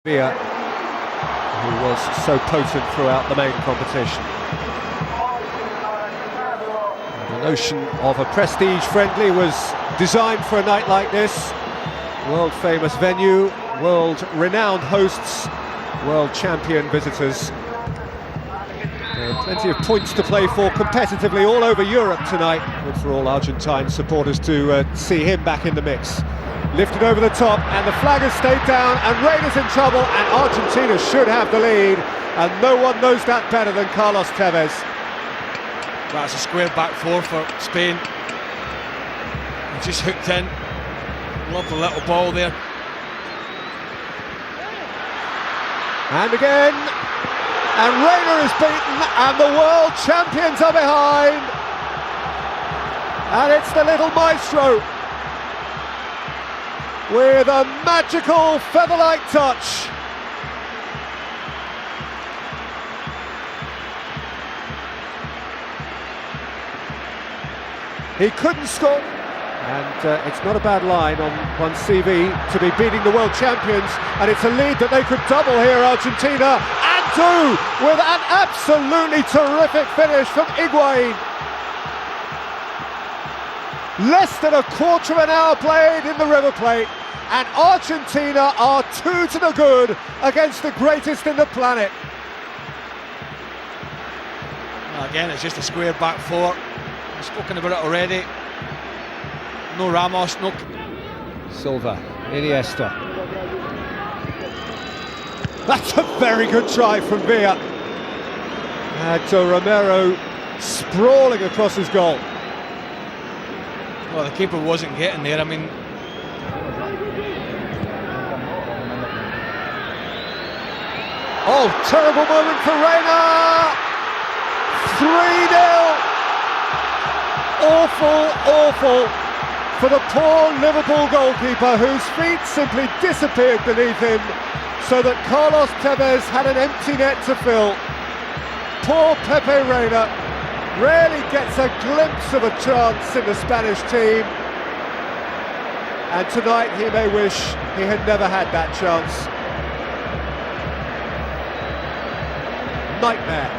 Villa, who was so potent throughout the main competition. The notion of a prestige friendly was designed for a night like this. World famous venue, world renowned hosts, world champion visitors. There are plenty of points to play for competitively all over Europe tonight. Good for all Argentine supporters to see him back in the mix. Lifted over the top, and the flag has stayed down, and Reina's in trouble, and Argentina should have the lead, and no one knows that better than Carlos Tevez. That's a square back four for Spain. Just hooked in. Love the little ball there. And again, and Reina is beaten, and the world champions are behind. And it's the little maestro with a magical feather-like touch. He couldn't score, and it's not a bad line on one CV to be beating the world champions, and it's a lead that they could double here, Argentina, and two, with an absolutely terrific finish from Higuain. Less than a quarter of an hour played in the River Plate, and Argentina are 2 to the good against the greatest in the planet. Well, again, it's just a square back four. We've spoken about it already. No Ramos, no... Silva, Iniesta. That's a very good try from Villa. And Romero sprawling across his goal. Well, the keeper wasn't getting there. I mean, oh, terrible moment for Reina! 3-0! Awful for the poor Liverpool goalkeeper, whose feet simply disappeared beneath him, so that Carlos Tevez had an empty net to fill. Poor Pepe Reina rarely gets a glimpse of a chance in the Spanish team, and tonight he may wish he had never had that chance. Nightmare.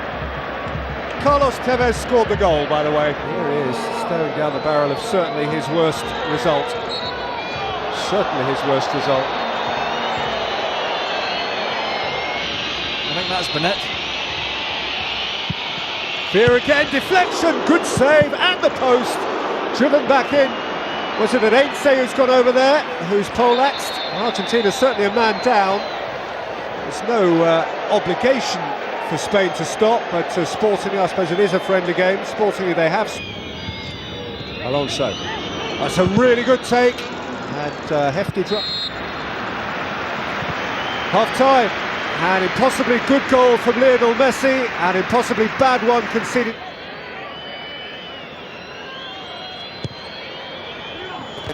Carlos Tevez scored the goal, by the way. Here he is, staring down the barrel of certainly his worst result. Certainly his worst result. I think that's been it. Here again, deflection, good save, and the post, driven back in. Was it an Ainse who's gone over there, who's poleaxed? Argentina's certainly a man down. There's no obligation for Spain to stop, but sportingly, I suppose it is a friendly game. Sportingly, they have. Alonso. That's a really good take, and hefty drop. Half-time. An impossibly good goal from Lionel Messi, an impossibly bad one conceded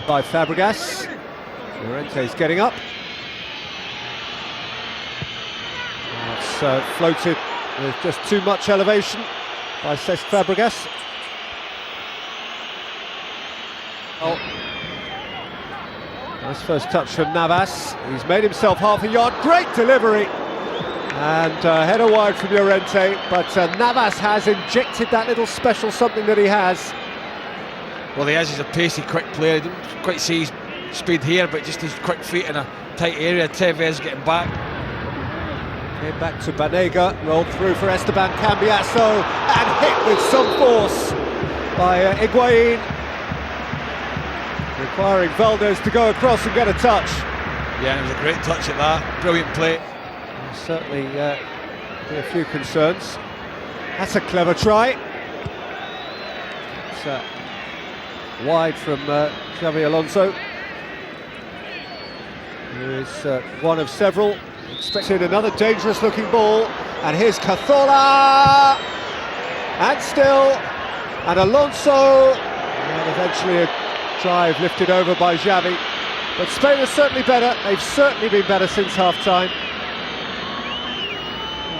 by Fabregas. Llorente's getting up. It's floated with just too much elevation by Cesc Fabregas. Oh. Nice first touch from Navas. He's made himself half a yard. Great delivery. And header wide from Llorente, but Navas has injected that little special something that he has. Well, he is. He's a pacey, quick player. I don't quite see his speed here, but just his quick feet in a tight area. Tevez getting back. Came back to Banega, rolled through for Esteban Cambiasso, and hit with some force by Higuain, requiring Valdez to go across and get a touch. Yeah, and it was a great touch at that. Brilliant play. Certainly be a few concerns. That's a clever try. It's wide from Xavi Alonso, who is one of several. Expecting another dangerous looking ball, and here's Cazorla, and still, and Alonso, and eventually a drive lifted over by Xavi. But Spain is certainly better. They've certainly been better since half-time.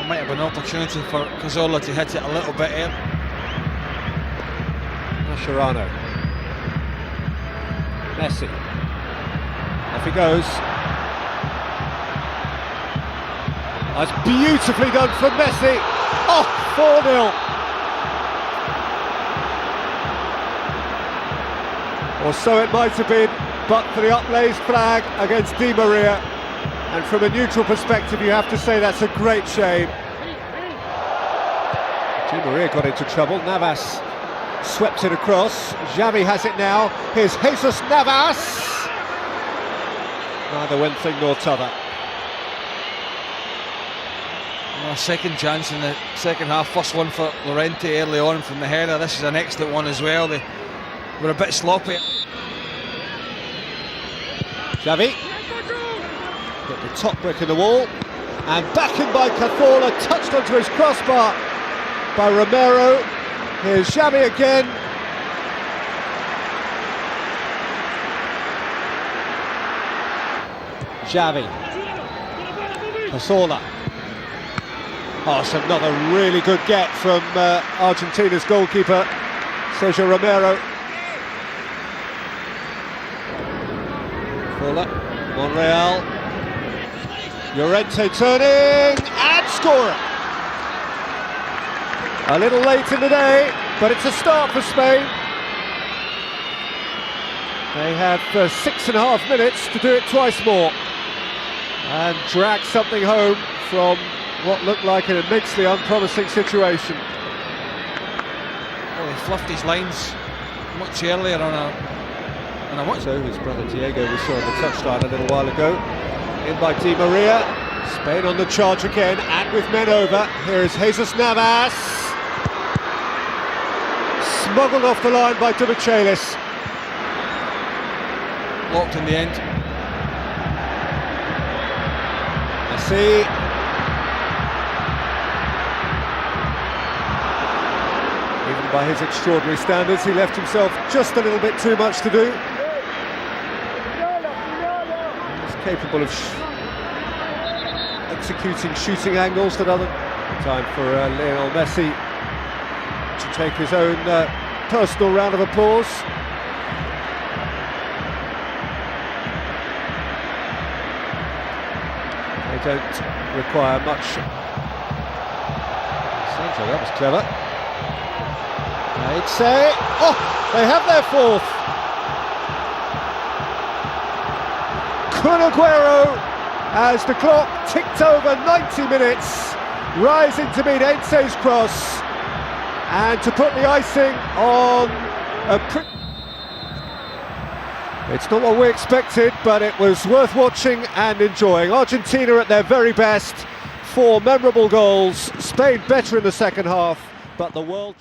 Might have an opportunity for Cazorla to hit it a little bit here. Mascherano. Messi. Off he goes. That's beautifully done from Messi. Oh, 4-0. Or so it might have been, but for the upraised flag against Di Maria. And from a neutral perspective, you have to say that's a great shame. Di Maria got into trouble. Navas swept it across. Xavi has it now. Here's Jesus Navas. Neither one thing nor t'other. Well, a second chance in the second half. First one for Llorente early on from the header. This is an excellent one as well. They were a bit sloppy. Xavi. Got the top brick in the wall. And back in by Cazorla. Touched onto his crossbar by Romero. Here's Xavi again. Xavi. Cazorla. Oh, it's another really good get from Argentina's goalkeeper, Sergio Romero. Fuller, Monreal. Llorente turning and scoring. A little late in the day, but it's a start for Spain. They have 6.5 minutes to do it twice more and drag something home from what looked like an immensely unpromising situation. Well, he fluffed his lines much earlier on a watch. So his brother Diego we saw on the touchline a little while ago. In by Di Maria. Spain on the charge again and with men over. Here is Jesus Navas. Smuggled off the line by Dumichelis. Locked in the end. Messi. Even by his extraordinary standards, he left himself just a little bit too much to do. He's capable of executing shooting angles that other... Time for Lionel Messi to take his own personal round of applause. They don't require much. Sancho, that was clever. They'd say, oh, they have their fourth. Kun Aguero, as the clock ticked over 90 minutes, rising to meet Ense's cross and to put the icing on a... It's not what we expected, but it was worth watching and enjoying. Argentina at their very best, 4 memorable goals. Spain better in the second half, but the world...